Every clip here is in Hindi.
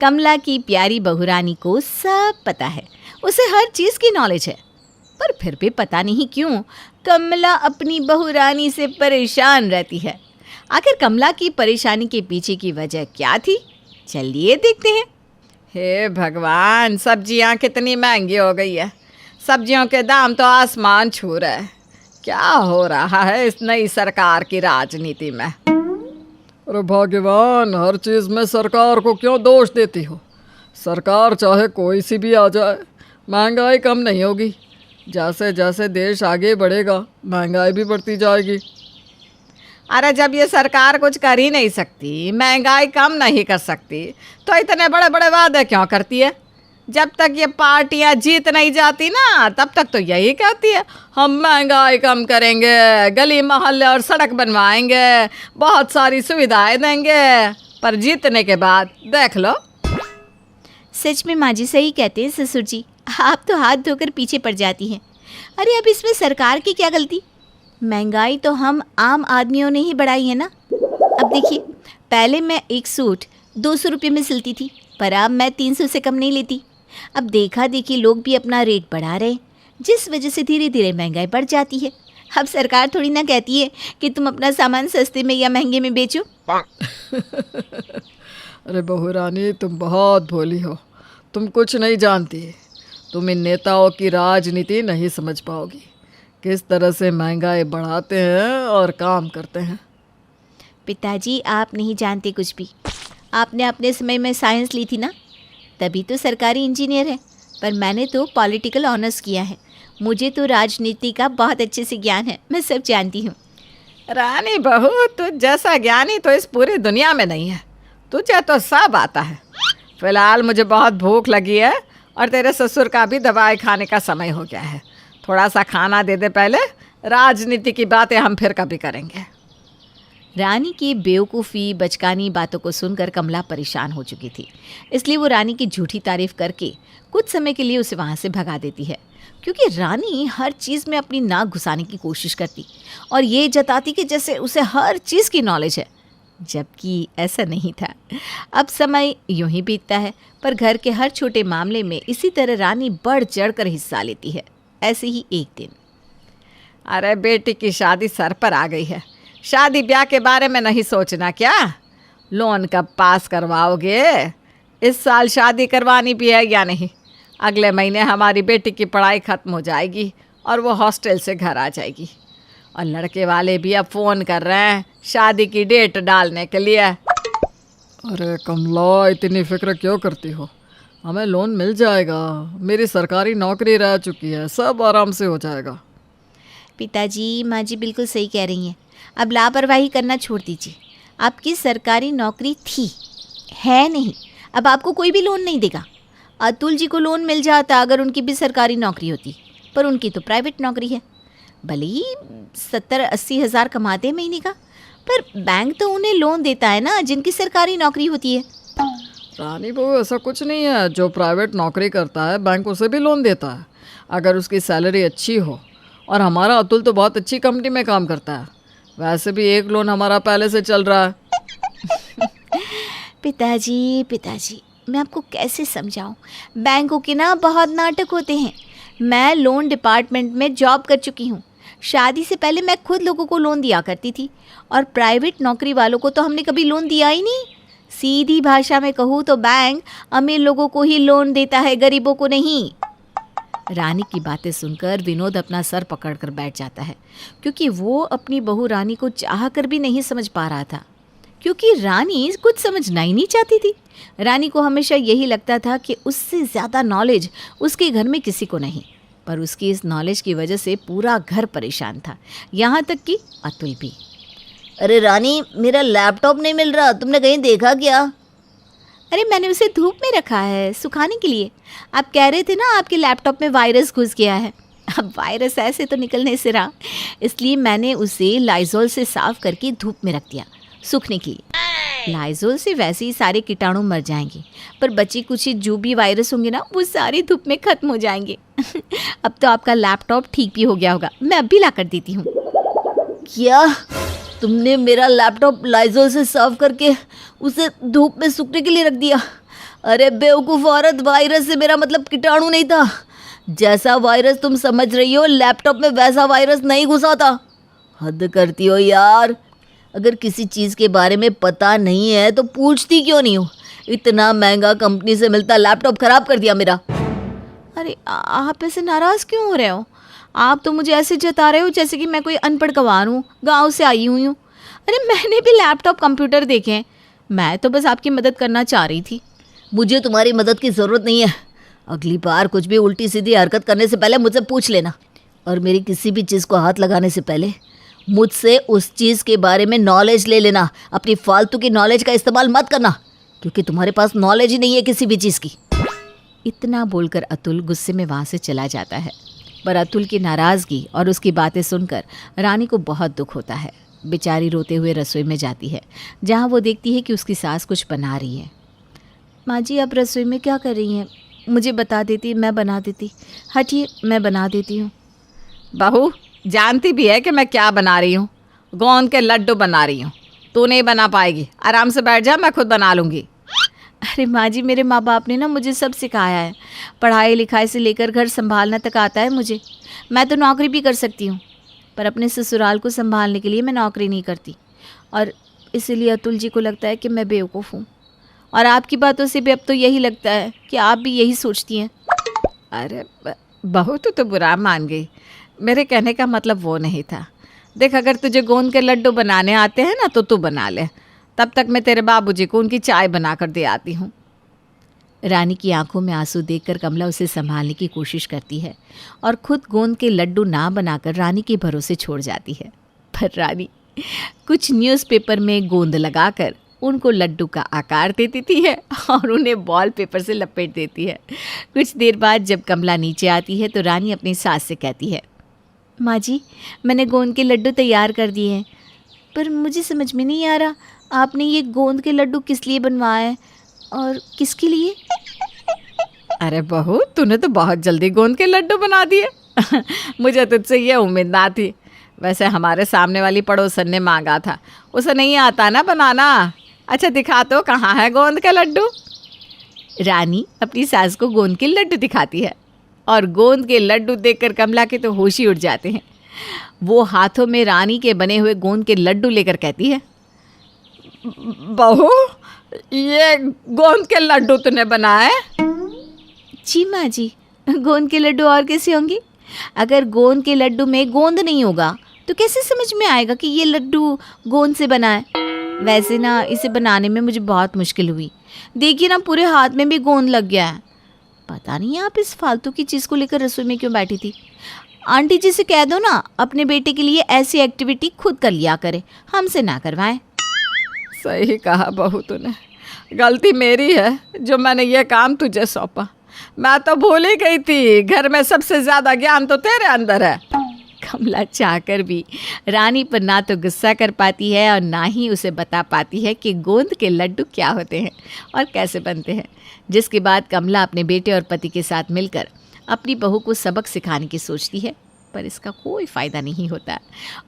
कमला की प्यारी बहुरानी को सब पता है, उसे हर चीज़ की नॉलेज है। पर फिर भी पता नहीं क्यों कमला अपनी बहुरानी से परेशान रहती है। आखिर कमला की परेशानी के पीछे की वजह क्या थी, चलिए देखते हैं। हे भगवान, सब्जियां कितनी महंगी हो गई है। सब्जियों के दाम तो आसमान छू रहे हैं। क्या हो रहा है इस नई सरकार की राजनीति में? अरे भगवान, हर चीज़ में सरकार को क्यों दोष देती हो? सरकार चाहे कोई सी भी आ जाए, महंगाई कम नहीं होगी। जैसे जैसे देश आगे बढ़ेगा महंगाई भी बढ़ती जाएगी। अरे जब ये सरकार कुछ कर ही नहीं सकती, महंगाई कम नहीं कर सकती, तो इतने बड़े बड़े वादे क्यों करती है? जब तक ये पार्टियां जीत नहीं जाती ना, तब तक तो यही कहती है हम महंगाई कम करेंगे, गली मोहल्ले और सड़क बनवाएंगे, बहुत सारी सुविधाएं देंगे। पर जीतने के बाद देख लो। सच में माँ जी सही कहते हैं ससुर जी, आप तो हाथ धोकर पीछे पड़ जाती हैं। अरे अब इसमें सरकार की क्या गलती? महंगाई तो हम आम आदमियों ने ही बढ़ाई है ना। अब देखिए, पहले मैं एक सूट 200 रुपये में सिलती थी, पर अब मैं 300 से कम नहीं लेती। अब देखा देखी लोग भी अपना रेट बढ़ा रहे हैं, जिस वजह से धीरे धीरे महंगाई बढ़ जाती है। अब सरकार थोड़ी ना कहती है कि तुम अपना सामान सस्ते में या महंगे में बेचो। अरे बहुरानी, तुम बहुत भोली हो, तुम कुछ नहीं जानती। तुम इन नेताओं की राजनीति नहीं समझ पाओगी, किस तरह से महंगाई बढ़ाते हैं और काम करते हैं। पिताजी, आप नहीं जानते कुछ भी। आपने अपने समय में साइंस ली थी ना, तभी तो सरकारी इंजीनियर है। पर मैंने तो पॉलिटिकल ऑनर्स किया है, मुझे तो राजनीति का बहुत अच्छे से ज्ञान है, मैं सब जानती हूँ। रानी बहू, तुझ जैसा ज्ञानी तो इस पूरी दुनिया में नहीं है, तुझे तो सब आता है। फिलहाल मुझे बहुत भूख लगी है और तेरे ससुर का भी दवाई खाने का समय हो गया है। थोड़ा सा खाना दे दे पहले, राजनीति की बातें हम फिर कभी करेंगे। रानी की बेवकूफ़ी बचकानी बातों को सुनकर कमला परेशान हो चुकी थी, इसलिए वो रानी की झूठी तारीफ करके कुछ समय के लिए उसे वहाँ से भगा देती है। क्योंकि रानी हर चीज़ में अपनी नाक घुसाने की कोशिश करती और ये जताती कि जैसे उसे हर चीज़ की नॉलेज है, जबकि ऐसा नहीं था। अब समय यूं ही बीतता है, पर घर के हर छोटे मामले में इसी तरह रानी बढ़ चढ़ कर हिस्सा लेती है। ऐसे ही एक दिन, अरे बेटी की शादी सर पर आ गई है, शादी ब्याह के बारे में नहीं सोचना क्या? लोन कब पास करवाओगे? इस साल शादी करवानी भी है या नहीं? अगले महीने हमारी बेटी की पढ़ाई ख़त्म हो जाएगी और वो हॉस्टल से घर आ जाएगी। और लड़के वाले भी अब फ़ोन कर रहे हैं शादी की डेट डालने के लिए। अरे कमला, इतनी फिक्र क्यों करती हो? हमें लोन मिल जाएगा, मेरी सरकारी नौकरी रह चुकी है, सब आराम से हो जाएगा। पिताजी, माँ जी बिल्कुल सही कह रही हैं। अब लापरवाही करना छोड़ दीजिए। आपकी सरकारी नौकरी थी, है नहीं, अब आपको कोई भी लोन नहीं देगा। अतुल जी को लोन मिल जाता अगर उनकी भी सरकारी नौकरी होती, पर उनकी तो प्राइवेट नौकरी है। भले ही 70-80 हज़ार कमाते हैं महीने का, पर बैंक तो उन्हें लोन देता है ना जिनकी सरकारी नौकरी होती है। रानी बहू, ऐसा कुछ नहीं है। जो प्राइवेट नौकरी करता है बैंक उसे भी लोन देता है, अगर उसकी सैलरी अच्छी हो। और हमारा अतुल तो बहुत अच्छी कंपनी में काम करता है, वैसे भी एक लोन हमारा पहले से चल रहा है। पिताजी, मैं आपको कैसे समझाऊं? बैंकों के ना बहुत नाटक होते हैं। मैं लोन डिपार्टमेंट में जॉब कर चुकी हूँ। शादी से पहले मैं खुद लोगों को लोन दिया करती थी, और प्राइवेट नौकरी वालों को तो हमने कभी लोन दिया ही नहीं। सीधी भाषा में कहूँ तो बैंक अमीर लोगों को ही लोन देता है, गरीबों को नहीं। रानी की बातें सुनकर विनोद अपना सर पकड़कर बैठ जाता है, क्योंकि वो अपनी बहू रानी को चाह कर भी नहीं समझ पा रहा था, क्योंकि रानी कुछ समझना ही नहीं चाहती थी। रानी को हमेशा यही लगता था कि उससे ज़्यादा नॉलेज उसके घर में किसी को नहीं, पर उसकी इस नॉलेज की वजह से पूरा घर परेशान था, यहाँ तक कि अतुल भी। अरे रानी, मेरा लैपटॉप नहीं मिल रहा, तुमने कहीं देखा क्या? अरे मैंने उसे धूप में रखा है सुखाने के लिए। आप कह रहे थे ना आपके लैपटॉप में वायरस घुस गया है। अब वायरस ऐसे तो निकलने से रहा, इसलिए मैंने उसे लाइजोल से साफ़ करके धूप में रख दिया सूखने के लिए। लाइजोल से वैसे ही सारे कीटाणु मर जाएंगे, पर बची कुछ जो भी वायरस होंगे ना, वो सारे धूप में ख़त्म हो जाएंगे। अब तो आपका लैपटॉप ठीक भी हो गया होगा, मैं अब भी ला कर देती हूँ। क्या तुमने मेरा लैपटॉप लाइजोल से साफ करके उसे धूप में सूखने के लिए रख दिया? अरे बेवकूफ़ औरत, वायरस से मेरा मतलब कीटाणु नहीं था। जैसा वायरस तुम समझ रही हो लैपटॉप में वैसा वायरस नहीं घुसा था। हद करती हो यार। अगर किसी चीज़ के बारे में पता नहीं है तो पूछती क्यों नहीं हो? इतना महंगा कंपनी से मिलता लैपटॉप खराब कर दिया मेरा। अरे आप ऐसे नाराज़ क्यों हो रहे हो? आप तो मुझे ऐसे जता रहे हो जैसे कि मैं कोई अनपढ़ गंवार हूँ, गाँव से आई हुई हूँ। अरे मैंने भी लैपटॉप कंप्यूटर देखे हैं, मैं तो बस आपकी मदद करना चाह रही थी। मुझे तुम्हारी मदद की ज़रूरत नहीं है। अगली बार कुछ भी उल्टी सीधी हरकत करने से पहले मुझसे पूछ लेना, और मेरी किसी भी चीज़ को हाथ लगाने से पहले मुझसे उस चीज़ के बारे में नॉलेज ले लेना। अपनी फालतू की नॉलेज का इस्तेमाल मत करना, क्योंकि तुम्हारे पास नॉलेज ही नहीं है किसी भी चीज़ की। इतना बोलकर अतुल गुस्से में वहाँ से चला जाता है। पर अतुल की नाराज़गी और उसकी बातें सुनकर रानी को बहुत दुख होता है। बेचारी रोते हुए रसोई में जाती है, जहाँ वो देखती है कि उसकी सास कुछ बना रही है। माँ जी, आप रसोई में क्या कर रही हैं? मुझे बता देती, मैं बना देती। हटिए, मैं बना देती हूँ। बहू जानती भी है कि मैं क्या बना रही हूँ? गोंद के लड्डू बना रही हूँ। तू नहीं बना पाएगी, आराम से बैठ जा, मैं खुद बना लूँगी। अरे माँ जी, मेरे माँ बाप ने ना मुझे सब सिखाया है। पढ़ाई लिखाई से लेकर घर संभालना तक आता है मुझे। मैं तो नौकरी भी कर सकती हूँ, पर अपने ससुराल को संभालने के लिए मैं नौकरी नहीं करती। और इसीलिए अतुल जी को लगता है कि मैं बेवकूफ़ हूँ। और आपकी बातों से भी अब तो यही लगता है कि आप भी यही सोचती हैं। अरे बहू तू तो बुरा मान गई। मेरे कहने का मतलब वो नहीं था। देख, अगर तुझे गोंद के लड्डू बनाने आते हैं ना तो तू बना ले, तब तक मैं तेरे बाबूजी को उनकी चाय बना कर दे आती हूँ। रानी की आंखों में आंसू देखकर कमला उसे संभालने की कोशिश करती है और खुद गोंद के लड्डू ना बनाकर रानी के भरोसे छोड़ जाती है। पर रानी कुछ न्यूज़पेपर में गोंद लगाकर उनको लड्डू का आकार दे देती है और उन्हें बॉल पेपर से लपेट देती है। कुछ देर बाद जब कमला नीचे आती है तो रानी अपनी सास से कहती है, माँ जी, मैंने गोंद के लड्डू तैयार कर दिए हैं, पर मुझे समझ में नहीं आ रहा आपने ये गोंद के लड्डू किस लिए बनवाए हैं और किसके लिए? अरे बहू, तूने तो बहुत जल्दी गोंद के लड्डू बना दिए। मुझे तुझसे ये उम्मीद ना थी। वैसे हमारे सामने वाली पड़ोसन ने मांगा था, उसे नहीं आता ना बनाना। अच्छा दिखा तो, कहाँ है गोंद के लड्डू? रानी अपनी सास को गोंद के लड्डू दिखाती है और गोंद के लड्डू देखकर कमला के तो होश ही उड़ जाते हैं। वो हाथों में रानी के बने हुए गोंद के लड्डू लेकर कहती है, बहू, ये गोंद के लड्डू तूने बनाए? जी माँ जी, गोंद के लड्डू और कैसे होंगे? अगर गोंद के लड्डू में गोंद नहीं होगा तो कैसे समझ में आएगा कि ये लड्डू गोंद से बना है? वैसे ना इसे बनाने में मुझे बहुत मुश्किल हुई। देखिए ना, पूरे हाथ में भी गोंद लग गया है। पता नहीं आप इस फालतू की चीज़ को लेकर रसोई में क्यों बैठी थी। आंटी जी से कह दो ना, अपने बेटे के लिए ऐसी एक्टिविटी खुद कर लिया करे, हमसे ना करवाएं। सही कहा बहू तूने। गलती मेरी है जो मैंने ये काम तुझे सौंपा। मैं तो भूल ही गई थी, घर में सबसे ज़्यादा ज्ञान तो तेरे अंदर है। कमला चाहकर भी रानी पर ना तो गुस्सा कर पाती है और ना ही उसे बता पाती है कि गोंद के लड्डू क्या होते हैं और कैसे बनते हैं। जिसके बाद कमला अपने बेटे और पति के साथ मिलकर अपनी बहू को सबक सिखाने की सोचती है, पर इसका कोई फ़ायदा नहीं होता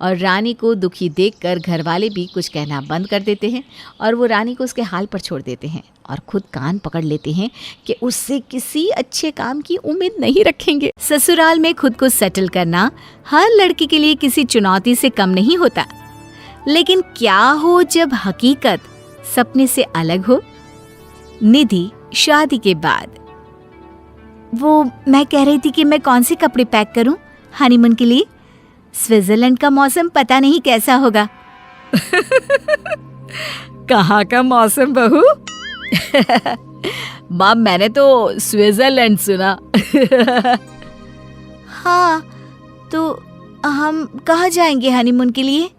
और रानी को दुखी देखकर घर वाले भी कुछ कहना बंद कर देते हैं और वो रानी को उसके हाल पर छोड़ देते हैं और खुद कान पकड़ लेते हैं कि उससे किसी अच्छे काम की उम्मीद नहीं रखेंगे। ससुराल में खुद को सेटल करना हर लड़की के लिए किसी चुनौती से कम नहीं होता, लेकिन क्या हो जब हकीकत सपने से अलग हो। निधि शादी के बाद। वो मैं कह रही थी कि मैं कौन से कपड़े पैक करूं हनीमून के लिए। स्विट्जरलैंड का मौसम पता नहीं कैसा होगा। कहाँ का मौसम बहू? माँ, मैंने तो स्विट्जरलैंड सुना। हाँ, तो हम कहाँ जाएंगे हनीमून के लिए?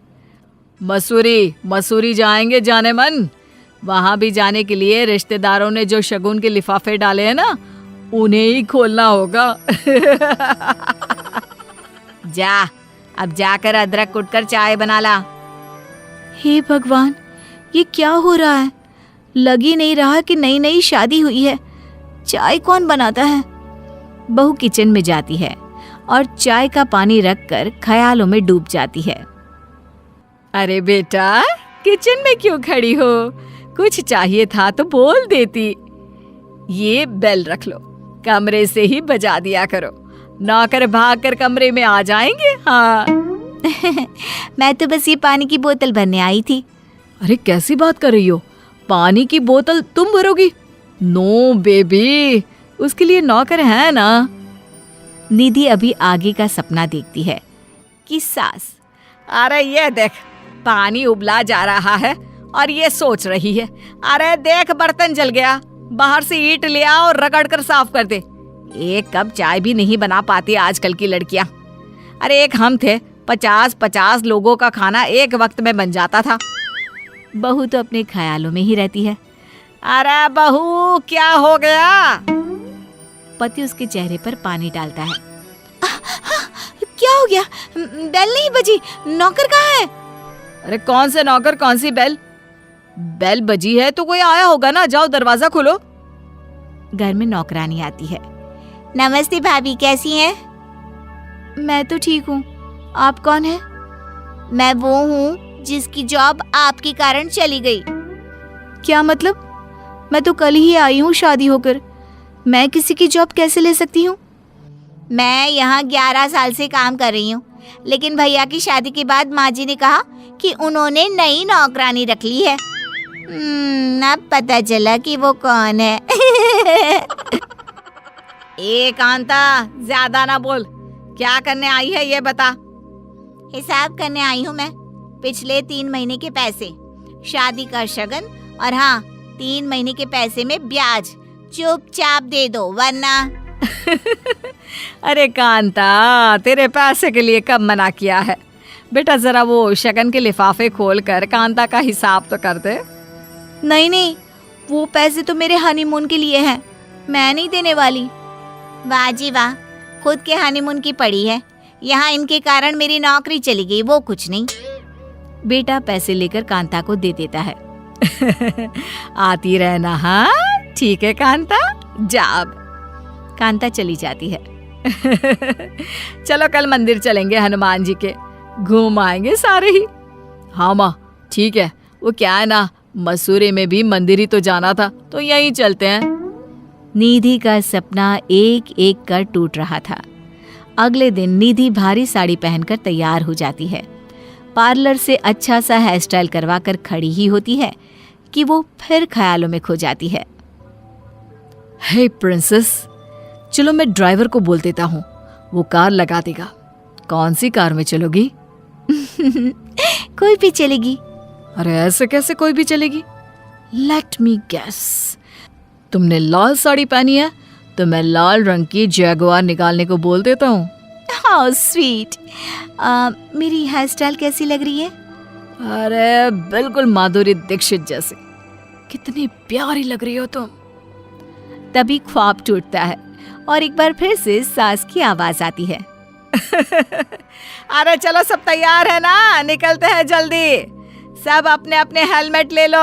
मसूरी जाएंगे जाने मन। वहाँ भी जाने के लिए रिश्तेदारों ने जो शगुन के लिफाफे डाले हैं ना, उन्हें ही खोलना होगा। जा, अब जाकर अदरक कुटकर चाय बना ला। हे भगवान, ये क्या हो रहा है? लग ही नहीं रहा कि नई नई शादी हुई है। चाय कौन बनाता है? बहू किचन में जाती है और चाय का पानी रखकर ख्यालों में डूब जाती है। अरे बेटा, किचन में क्यों खड़ी हो? कुछ चाहिए था तो बोल देती। ये बेल रख लो, कमरे से ही बजा दिया करो, नौकर भाग कर कमरे में आ जाएंगे। हाँ। मैं तो बस ये पानी की बोतल भरने आई थी। अरे कैसी बात कर रही हो, पानी की बोतल तुम भरोगी? नो बेबी, उसके लिए नौकर है ना। निधि अभी आगे का सपना देखती है कि सास, अरे ये देख, पानी उबला जा रहा है और ये सोच रही है, अरे देख बर्तन जल गया, बाहर से ईंट ले आ और रगड़ कर साफ कर दे। एक कप चाय भी नहीं बना पाती आजकल की लड़कियां। अरे एक हम थे, 50-50 लोगों का खाना एक वक्त में बन जाता था। बहू तो अपने ख्यालों में ही रहती है। अरे बहू क्या हो गया? पति उसके चेहरे पर पानी डालता है। क्या हो गया? बेल नहीं बजी, नौकर कहाँ है? अरे कौन से नौकर, कौन सी बेल? बेल बजी है तो कोई आया होगा ना, जाओ दरवाजा खोलो। घर में नौकरानी आती है। नमस्ते भाभी, कैसी हैं? मैं तो ठीक हूँ, आप कौन हैं? मैं वो हूँ जिसकी जॉब आपके कारण चली गई। क्या मतलब? मैं तो कल ही आई हूँ शादी होकर, मैं किसी की जॉब कैसे ले सकती हूँ? मैं यहाँ 11 साल से काम कर रही हूँ, लेकिन भैया की शादी के बाद माँ जी ने कहा कि उन्होंने नई नौकरानी रख ली है। अब पता चला कि वो कौन है। ए कांता, ज्यादा ना बोल, क्या करने आई है ये बता। हिसाब करने आई हूँ मैं, पिछले 3 महीने के पैसे, शादी का शगन और हाँ 3 महीने के पैसे में ब्याज। चुपचाप दे दो वरना। अरे कांता, तेरे पैसे के लिए कब मना किया है बेटा, जरा वो शगन के लिफाफे खोल कर कांता का हिसाब तो कर दे। नहीं नहीं, वो पैसे तो मेरे हनीमून के लिए हैं, मैं नहीं देने वाली। वाह जी वाह, खुद के हनीमून की पड़ी है, यहाँ इनके कारण मेरी नौकरी चली गई, वो कुछ नहीं। बेटा पैसे लेकर कांता को दे देता है। आती रहना। हाँ ठीक है कांता, जा अब। कांता चली जाती है। चलो कल मंदिर चलेंगे हनुमान जी के, घूम आएंगे सारे ही। हाँ माँ ठीक है, वो क्या है ना, मसूरी में भी मंदिर ही तो जाना था, तो यहीं चलते हैं। निधि का सपना एक एक कर टूट रहा था। अगले दिन निधि भारी साड़ी पहनकर तैयार हो जाती है। पार्लर से अच्छा सा हेयर स्टाइल करवा कर खड़ी ही होती है कि वो फिर ख्यालों में खो जाती है। हे प्रिंसेस, चलो मैं ड्राइवर को बोल देता हूँ, वो कार लगा देगा। कौन सी कार में चलोगी? कोई भी चलेगी। अरे ऐसे कैसे कोई भी चलेगी? लेट मी गेस, तुमने लाल साड़ी पहनी है तो मैं लाल रंग की जैगुआर निकालने को बोल देता हूँ। How sweet. मेरी हेयर स्टाइल कैसी लग रही है? अरे बिल्कुल माधुरी दीक्षित जैसी, कितनी प्यारी लग रही हो तुम। तभी ख्वाब टूटता है और एक बार फिर से सास की आवाज आती है। अरे चलो सब तैयार है ना, निकलते हैं जल्दी, सब अपने अपने हेलमेट ले लो।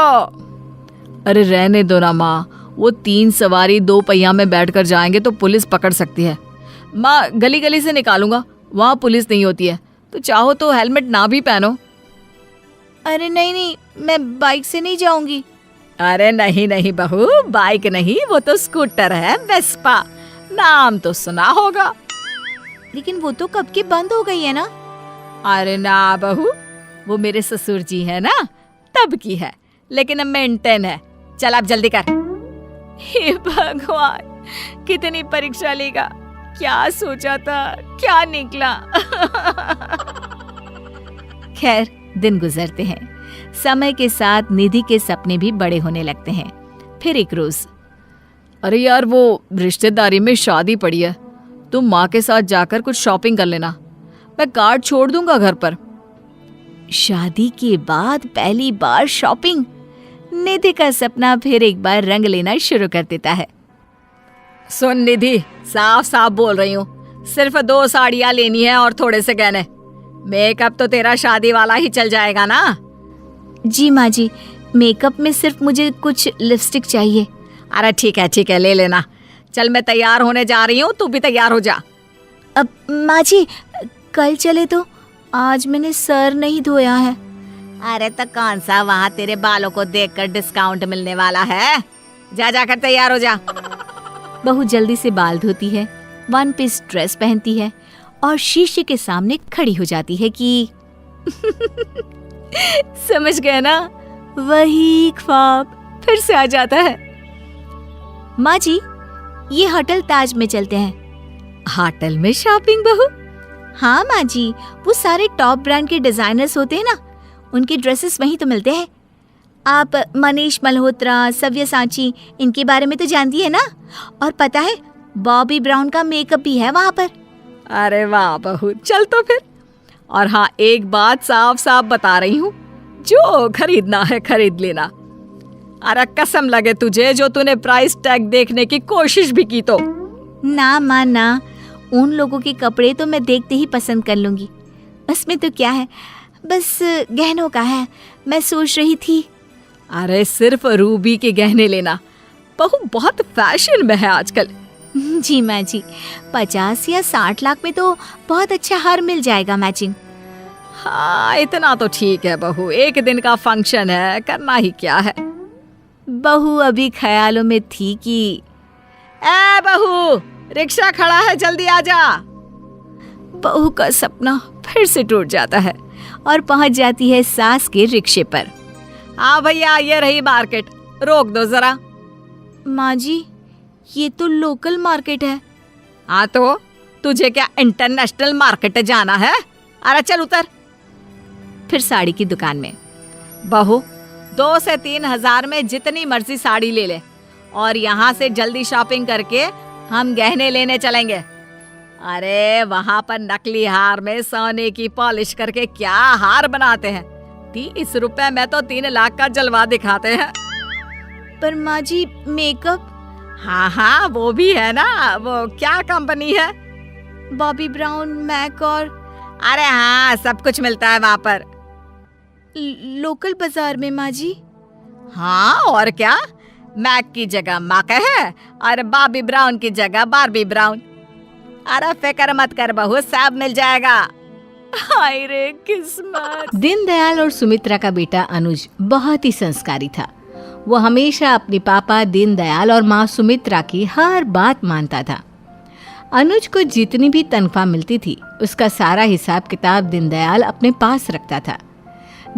अरे रहने दो ना माँ, वो 3 सवारी 2 पहिया में बैठकर जाएंगे तो पुलिस पकड़ सकती है। माँ गली गली से निकालूंगा, वहाँ पुलिस नहीं होती है, तो चाहो तो हेलमेट ना भी पहनो। अरे नहीं नहीं, मैं बाइक से नहीं जाऊंगी। अरे नहीं नहीं बहू, बाइक नहीं, वो तो स्कूटर है, वेस्पा, नाम तो सुना होगा। लेकिन वो तो कब की बंद हो गई है ना। अरे ना बहू, वो मेरे ससुर जी है ना, तब की है, लेकिन अब मेंटेन है। चल आप जल्दी कर। हे भगवान, कितनी परीक्षा लेगा, क्या सोचा था, क्या निकला। खैर दिन गुजरते हैं, समय के साथ निधि के सपने भी बड़े होने लगते हैं। फिर एक रोज, अरे यार वो रिश्तेदारी में शादी पड़ी है, तुम माँ के साथ जाकर कुछ शॉपिंग कर लेना, मैं कार्ड छोड़ दूंगा घर पर। शादी के बाद पहली बार शॉपिंग। निधि का सपना फिर एक बार रंग लेना शुरू कर देता है। सुन निधि, साफ साफ बोल रही हूँ, सिर्फ 2 साड़ियाँ लेनी है और थोड़े से गहने। मेकअप तो तेरा शादी वाला ही चल जाएगा ना। जी माँ जी, मेकअप में सिर्फ मुझे कुछ लिपस्टिक चाहिए। अरे ठीक है ले लेना। चल मैं तैयार होने जा रही हूँ, तू भी तैयार हो जा। अब माँ जी कल चले तो, आज मैंने सर नहीं धोया है। अरे तो कौन सा वहाँ तेरे बालों को देखकर डिस्काउंट मिलने वाला है? जा जाकर तैयार हो जा। बहू जल्दी से बाल धोती है, वन पीस ड्रेस पहनती है और शीशे के सामने खड़ी हो जाती है कि समझ गए ना, वही ख्वाब फिर से आ जाता है। माँ जी, ये होटल ताज में चलते हैं। होटल में शॉपिंग बहू? हाँ माँ जी, वो सारे टॉप ब्रांड के डिजाइनर्स होते हैं ना, उनके ड्रेसेस वहीं तो मिलते हैं। आप मनीष मल्होत्रा, सव्यसाची, इनके बारे में तो जानती है ना। और पता है, बॉबी ब्राउन का मेकअप भी है वहाँ पर। अरे वाह बहू, चल तो फिर। और हाँ, एक बात साफ साफ बता रही हूँ, जो खरीदना है खरीद लेना। अरे कसम लगे तुझे, जो तूने प्राइस टैग देखने की कोशिश भी की तो। ना माँ ना, उन लोगों के कपड़े तो मैं देखते ही पसंद कर लूँगी। उसमें तो क्या है, बस गहनों का है। मैं सोच रही थी। अरे सिर्फ रूबी के गहने लेना, बहू बहुत फैशन में है आजकल। जी माँ जी, 50 या 60 लाख में तो बहुत अच्छा हार मिल जाएगा मैचिंग। हाँ इतना तो ठीक है बहू, एक दिन का फंक्शन है, करना ही क्या है। बहू अभी ख्यालों में थी कि ए बहू, रिक्शा खड़ा है, जल्दी आ जा। बहू का सपना फिर से टूट जाता है और पहुंच जाती है सास के रिक्शे पर। हाँ भैया, ये रही मार्केट, रोक दो जरा। माँ जी, ये तो लोकल मार्केट है। हाँ तो तुझे क्या इंटरनेशनल मार्केट जाना है? अरे चल उतर। फिर साड़ी की दुकान में। बहू 2 से 3 हजार में जितनी मर्जी साड़ी ले ले, और यहाँ से जल्दी शॉपिंग करके हम गहने लेने चलेंगे। अरे वहाँ पर नकली हार में सोने की पॉलिश करके क्या हार बनाते हैं। 30 रुपए में तो 3 लाख का जलवा दिखाते हैं। पर माँ जी, मेकअप? हाँ वो भी है ना। वो क्या कंपनी है? बॉबी ब्राउन, मैक और अरे हाँ, सब कुछ मिलता है वहाँ पर। लोकल बाजार में माँ जी। हाँ और क्या, मैक की जगह मैक है और बॉबी ब्राउन की जगह बार्बी ब्राउन। अरे फिक्र मत कर बहू, सब मिल जाएगा। हाय रे किस्मत। दीनदयाल और सुमित्रा का बेटा अनुज बहुत ही संस्कारी था। वो हमेशा अपने पापा दीनदयाल और माँ सुमित्रा की हर बात मानता था। अनुज को जितनी भी तनख्वाह मिलती थी, उसका सारा हिसाब किताब दीनदयाल अपने पास रखता था।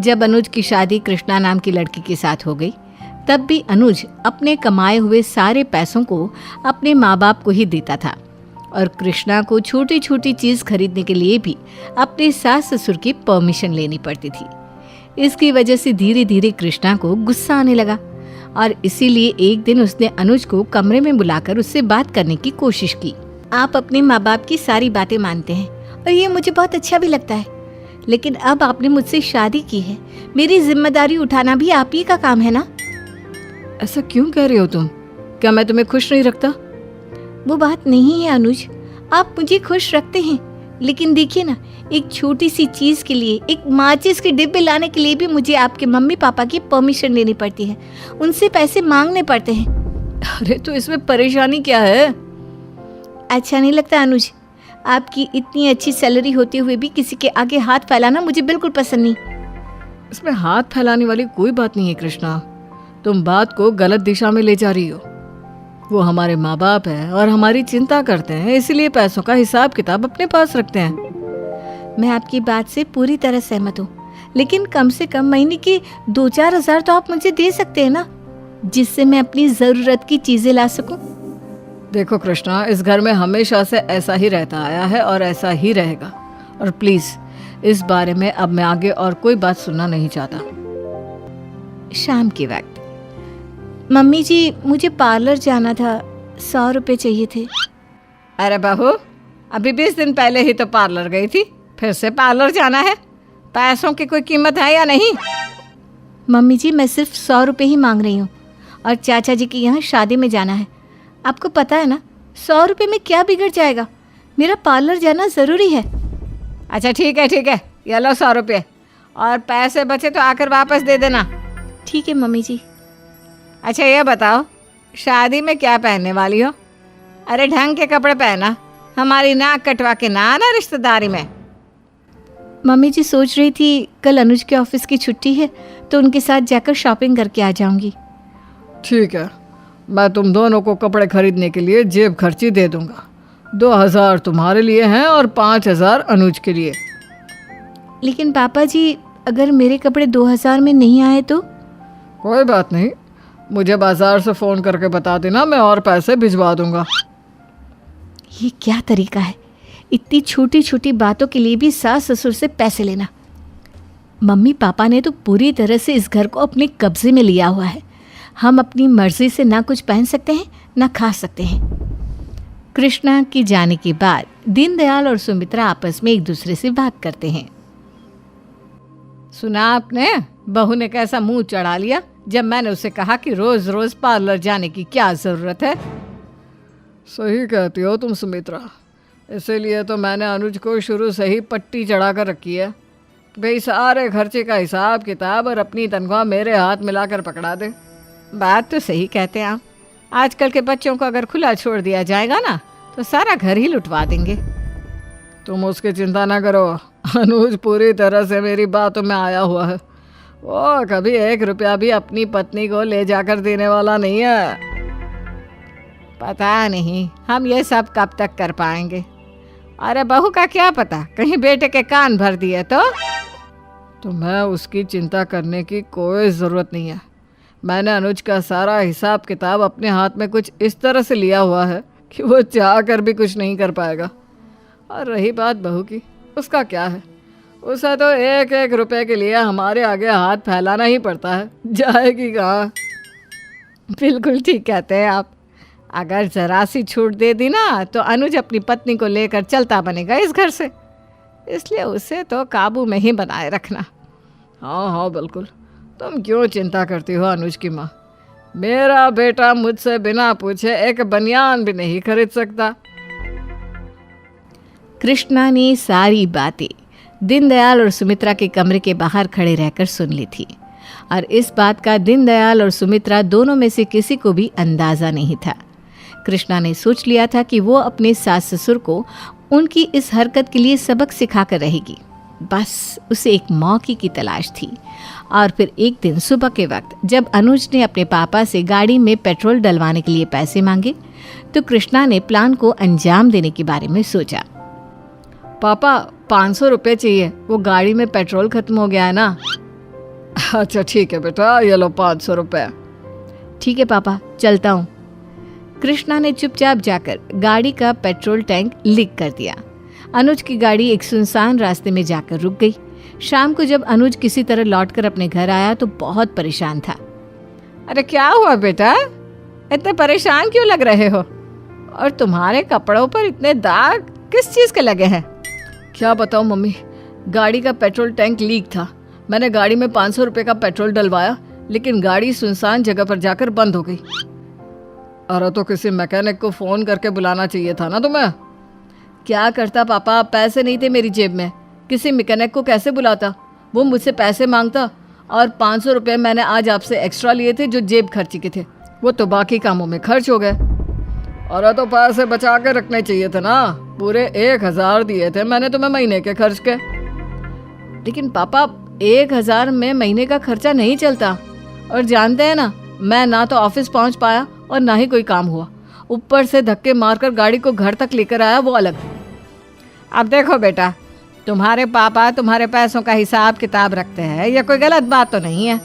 जब अनुज की शादी कृष्णा नाम की लड़की के साथ हो गई, तब भी अनुज अपने कमाए हुए सारे पैसों को अपने माँ बाप को ही देता था और कृष्णा को छोटी छोटी चीज़ खरीदने के लिए भी अपने सास ससुर की परमिशन लेनी पड़ती थी। इसकी वजह से धीरे धीरे कृष्णा को गुस्सा आने लगा और इसीलिए एक दिन उसने अनुज को कमरे में बुलाकर उससे बात करने की कोशिश की। आप अपने माँ बाप की सारी बातें मानते हैं और ये मुझे बहुत अच्छा भी लगता है, लेकिन अब आपने मुझसे शादी की है, मेरी जिम्मेदारी उठाना भी आप ही का काम है ना। ऐसा क्यों कह रही हो तुम? क्या मैं तुम्हें खुश नहीं रखता? वो बात नहीं है अनुज, आप मुझे खुश रखते हैं, लेकिन देखिए ना, एक छोटी सी चीज के लिए, एक माचिस के डिब्बे लाने के लिए भी मुझे आपके मम्मी पापा की परमिशन लेनी पड़ती है, उनसे पैसे मांगने पड़ते हैं। अरे तो इसमें परेशानी क्या है? अच्छा नहीं लगता अनुज, आपकी इतनी अच्छी सैलरी होते हुए भी किसी के आगे हाथ फैलाना मुझे बिल्कुल पसंद नहीं। इसमें हाथ फैलाने वाली कोई बात नहीं है कृष्णा, तुम बात को गलत दिशा में ले जा रही हो। वो हमारे माँ बाप है और हमारी चिंता करते हैं, इसीलिए पैसों का हिसाब किताब अपने पास रखते हैं। मैं आपकी बात से पूरी तरह सहमत हूँ, लेकिन कम से कम महीने के 2-4 हजार तो आप मुझे दे सकते हैं ना, जिससे मैं अपनी जरूरत की चीजें ला सकूं। देखो कृष्णा, इस घर में हमेशा से ऐसा ही रहता आया है और ऐसा ही रहेगा, और प्लीज इस बारे में अब मैं आगे और कोई बात सुनना नहीं चाहता। शाम के वक्त, मम्मी जी मुझे पार्लर जाना था, 100 रुपए चाहिए थे। अरे बहू, अभी 20 दिन पहले ही तो पार्लर गई थी, फिर से पार्लर जाना है? पैसों की कोई कीमत है या नहीं? मम्मी जी, मैं सिर्फ 100 रुपए ही मांग रही हूँ और चाचा जी के यहाँ शादी में जाना है। आपको पता है ना, 100 रुपए में क्या बिगड़ जाएगा, मेरा पार्लर जाना ज़रूरी है। अच्छा ठीक है, ये लो 100 रुपये, और पैसे बचे तो आकर वापस दे देना। ठीक है मम्मी जी। अच्छा ये बताओ, शादी में क्या पहनने वाली हो? अरे ढंग के कपड़े पहना, हमारी नाक कटवा के ना आना रिश्तेदारी में। मम्मी जी सोच रही थी कल अनुज के ऑफिस की छुट्टी है, तो उनके साथ जाकर शॉपिंग करके आ जाऊंगी। ठीक है, मैं तुम दोनों को कपड़े खरीदने के लिए जेब खर्ची दे दूंगा। 2000 तुम्हारे लिए हैं और 5000 अनुज के लिए। लेकिन पापा जी, अगर मेरे कपड़े 2000 में नहीं आए तो? कोई बात नहीं, मुझे बाजार से फ़ोन करके बता देना, मैं और पैसे भिजवा दूंगा। ये क्या तरीका है, इतनी छोटी छोटी बातों के लिए भी सास ससुर से पैसे लेना। मम्मी पापा ने तो पूरी तरह से इस घर को अपने कब्जे में लिया हुआ है। हम अपनी मर्जी से ना कुछ पहन सकते हैं ना खा सकते हैं। कृष्णा के जाने के बाद दीनदयाल और सुमित्रा आपस में एक दूसरे से बात करते हैं। सुना आपने, बहू ने कैसा मुंह चढ़ा लिया जब मैंने उसे कहा कि रोज रोज पार्लर जाने की क्या ज़रूरत है। सही कहती हो तुम सुमित्रा, इसीलिए तो मैंने अनुज को शुरू से ही पट्टी चढ़ा कर रखी है। भाई सारे खर्चे का हिसाब किताब और अपनी तनख्वाह मेरे हाथ मिलाकर पकड़ा दे। बात तो सही कहते हैं आप। आजकल के बच्चों को अगर खुला छोड़ दिया जाएगा ना तो सारा घर ही लुटवा देंगे। तुम उसकी चिंता ना करो, अनुज पूरी तरह से मेरी बातों में आया हुआ है। वो कभी 1 रुपया भी अपनी पत्नी को ले जाकर देने वाला नहीं है। पता नहीं हम ये सब कब तक कर पाएंगे। अरे बहू का क्या पता, कहीं बेटे के कान भर दिए तो मैं उसकी चिंता करने की कोई ज़रूरत नहीं है। मैंने अनुज का सारा हिसाब किताब अपने हाथ में कुछ इस तरह से लिया हुआ है कि वो चाह कर भी कुछ नहीं कर पाएगा। और रही बात बहू की, उसका क्या है, उसे तो 1-1 रुपए के लिए हमारे आगे हाथ फैलाना ही पड़ता है, जाएगी कहाँ। बिल्कुल ठीक कहते हैं आप। अगर जरा सी छूट दे दी ना तो अनुज अपनी पत्नी को लेकर चलता बनेगा इस घर से, इसलिए उसे तो काबू में ही बनाए रखना। हाँ बिल्कुल, तुम क्यों चिंता करती हो अनुज की माँ। मेरा बेटा मुझसे बिना पूछे एक बनियान भी नहीं खरीद सकता। कृष्णा ने सारी बातें दीनदयाल और सुमित्रा के कमरे के बाहर खड़े रहकर सुन ली थी, और इस बात का दीनदयाल और सुमित्रा दोनों में से किसी को भी अंदाज़ा नहीं था। कृष्णा ने सोच लिया था कि वो अपने सास ससुर को उनकी इस हरकत के लिए सबक सिखा कर रहेगी। बस उसे एक मौके की तलाश थी। और फिर एक दिन सुबह के वक्त जब अनुज ने अपने पापा से गाड़ी में पेट्रोल डलवाने के लिए पैसे मांगे तो कृष्णा ने प्लान को अंजाम देने के बारे में सोचा। पापा 500 रुपये चाहिए, वो गाड़ी में पेट्रोल खत्म हो गया है ना। अच्छा ठीक है बेटा, ये लो 500 रुपये। ठीक है पापा, चलता हूँ। कृष्णा ने चुपचाप जाकर गाड़ी का पेट्रोल टैंक लीक कर दिया। अनुज की गाड़ी एक सुनसान रास्ते में जाकर रुक गई। शाम को जब अनुज किसी तरह लौटकर अपने घर आया तो बहुत परेशान था। अरे क्या हुआ बेटा, इतने परेशान क्यों लग रहे हो? और तुम्हारे कपड़ों पर इतने दाग किस चीज़ के लगे हैं? क्या बताऊँ मम्मी, गाड़ी का पेट्रोल टैंक लीक था। मैंने गाड़ी में 500 रुपये का पेट्रोल डलवाया, लेकिन गाड़ी सुनसान जगह पर जाकर बंद हो गई। अरे तो किसी मैकेनिक को फ़ोन करके बुलाना चाहिए था ना तुम्हें। क्या करता पापा, पैसे नहीं थे मेरी जेब में, किसी मैकेनिक को कैसे बुलाता। वो मुझसे पैसे मांगता और 500 रुपये मैंने आज आपसे एक्स्ट्रा लिए थे जो जेब खर्ची के थे, वो तो बाकी कामों में खर्च हो गए। अरे तो पैसे बचा के रखने चाहिए थे ना, पूरे 1000 दिए थे मैंने तुम्हें महीने के खर्च के। लेकिन पापा 1000 में महीने का खर्चा नहीं चलता, और जानते हैं ना, मैं ना तो ऑफिस पहुंच पाया और ना ही कोई काम हुआ, ऊपर से धक्के मारकर गाड़ी को घर तक लेकर आया, वो अलग। अब देखो बेटा, तुम्हारे पापा तुम्हारे पैसों का हिसाब किताब रखते हैं, यह कोई गलत बात तो नहीं है।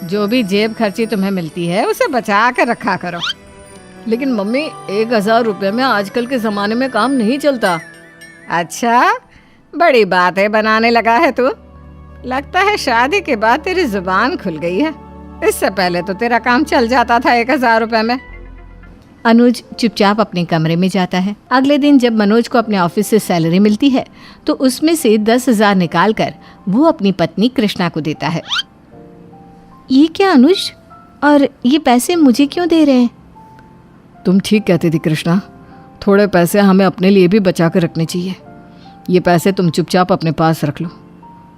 जो भी जेब खर्ची तुम्हें मिलती है उसे बचा कर रखा करो। लेकिन मम्मी 1000 रुपये में आजकल के ज़माने में काम नहीं चलता। अच्छा, बड़ी बातें बनाने लगा है तू। लगता है शादी के बाद तेरी जुबान खुल गई है। इससे पहले तो तेरा काम चल जाता था 1000 रुपये में। अनुज चुपचाप अपने कमरे में जाता है। अगले दिन जब मनोज को अपने ऑफिस से सैलरी मिलती है तो उसमें से 10,000 निकालकर वो अपनी पत्नी कृष्णा को देता है। ये क्या अनुज, और ये पैसे मुझे क्यों दे रहे हैं? तुम ठीक कहती थी कृष्णा, थोड़े पैसे हमें अपने लिए भी बचा कर रखने चाहिए। ये पैसे तुम चुपचाप अपने पास रख लो।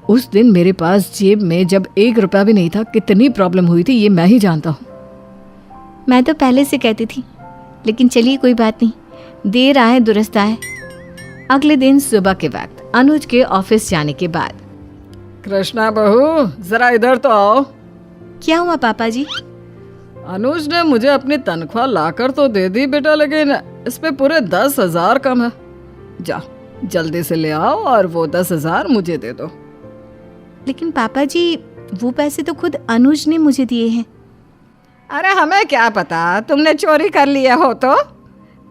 उस दिन मेरे पास जेब में जब 1 रुपया भी नहीं था, कितनी प्रॉब्लम हुई थी ये मैं ही जानता हूँ। मैं तो पहले से कहती थी, लेकिन चलिए कोई बात नहीं, देर आए दुरुस्त आए। अगले दिन सुबह के वक्त अनुज के ऑफिस जाने के बाद, कृष्णा बहू जरा इधर तो आओ। क्या हुआ पापा जी? अनुज ने मुझे अपनी तनख्वाह लाकर तो दे दी बेटा, लेकिन इस पे पूरे 10,000 कम है। जा जल्दी से ले आओ और वो 10,000 मुझे दे दो। लेकिन पापा जी, वो पैसे तो खुद अनुज ने मुझे दिए हैं। अरे हमें क्या पता तुमने चोरी कर लिया हो तो।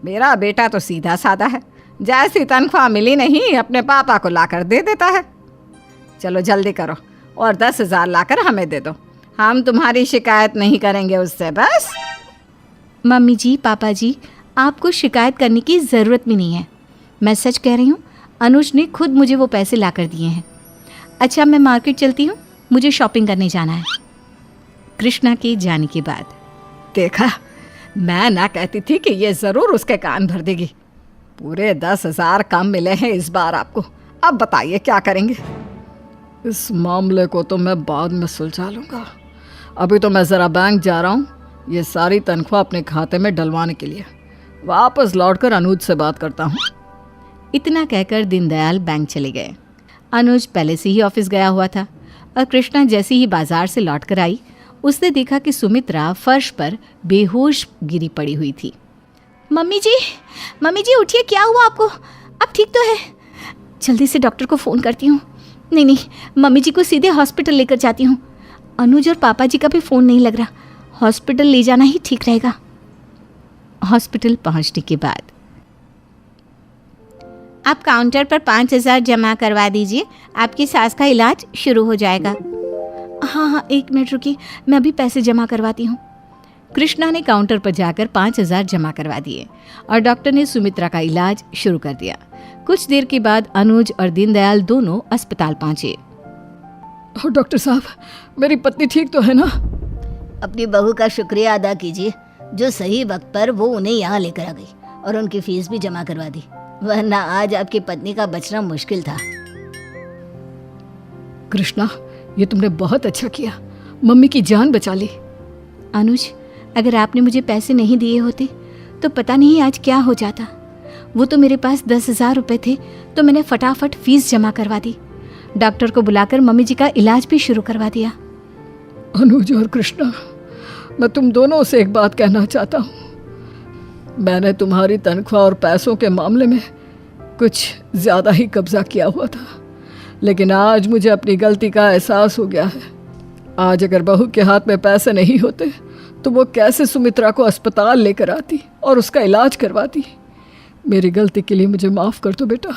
मेरा बेटा तो सीधा साधा है, जैसी तनख्वाह मिली नहीं अपने पापा को लाकर दे देता है। चलो जल्दी करो और 10,000 लाकर हमें दे दो, हम तुम्हारी शिकायत नहीं करेंगे उससे बस। मम्मी जी, पापा जी, आपको शिकायत करने की ज़रूरत भी नहीं है। मैं सच कह रही हूँ, अनुज ने खुद मुझे वो पैसे ला कर दिए हैं। अच्छा, मैं मार्केट चलती हूँ, मुझे शॉपिंग करने जाना है। कृष्णा के जाने के बाद देखा, मैं ना कहती थी कि ये ज़रूर उसके कान भर देगी। पूरे 10,000 कम मिले हैं इस बार आपको। अब बताइए क्या करेंगे? इस मामले को तो मैं बाद में सुलझा लूँगा। अभी तो मैं ज़रा बैंक जा रहा हूँ, ये सारी तनख्वाह अपने खाते में डलवाने के लिए। वापस लौटकर अनुज से बात करता हूँ। इतना कहकर दीनदयाल बैंक चले गए। अनुज पहले से ही ऑफिस गया हुआ था और कृष्णा जैसे ही बाजार से लौटकर आई, उसने देखा कि सुमित्रा फर्श पर बेहोश गिरी पड़ी हुई थी। मम्मी जी उठिए, क्या हुआ आपको? अब ठीक तो है? जल्दी से डॉक्टर को फ़ोन करती हूँ। नहीं, मम्मी जी को सीधे हॉस्पिटल लेकर जाती हूँ। अनुज और पापा जी का भी फ़ोन नहीं लग रहा, हॉस्पिटल ले जाना ही ठीक रहेगा। हॉस्पिटल पहुँचने के बाद आप काउंटर पर 5,000 जमा करवा दीजिए, आपकी सास का इलाज शुरू हो जाएगा। हाँ, 1 मिनट रुकिए, मैं अभी पैसे जमा करवाती हूँ। कृष्णा ने काउंटर पर जाकर 5,000 जमा करवा दिए और डॉक्टर ने सुमित्रा का इलाज शुरू कर दिया। कुछ देर के बाद अनुज और दीनदयाल दोनों अस्पताल पहुंचे। डॉक्टर साहब, मेरी पत्नी ठीक तो है ना? अपनी बहू का शुक्रिया अदा कीजिए, जो सही वक्त पर वो उन्हें यहाँ लेकर आ गई और उनकी फीस भी जमा करवा दी, वरना आज आपकी पत्नी का बचना मुश्किल था। कृष्णा, ये तुमने बहुत अच्छा किया, मम्मी की जान बचा ली। अनुज, अगर आपने मुझे पैसे नहीं दिए होते तो पता नहीं आज क्या हो जाता। वो तो मेरे पास 10,000 रुपये थे, तो मैंने फटाफट फीस जमा करवा दी। डॉक्टर को बुलाकर मम्मी जी का इलाज भी शुरू करवा दिया। अनुज और कृष्णा, मैं तुम दोनों से एक बात कहना चाहता हूँ। मैंने तुम्हारी तनख्वाह और पैसों के मामले में कुछ ज़्यादा ही कब्जा किया हुआ था, लेकिन आज मुझे अपनी गलती का एहसास हो गया है। आज अगर बहू के हाथ में पैसे नहीं होते तो वो कैसे सुमित्रा को अस्पताल लेकर आती और उसका इलाज करवाती। मेरी गलती के लिए मुझे माफ़ कर दो बेटा।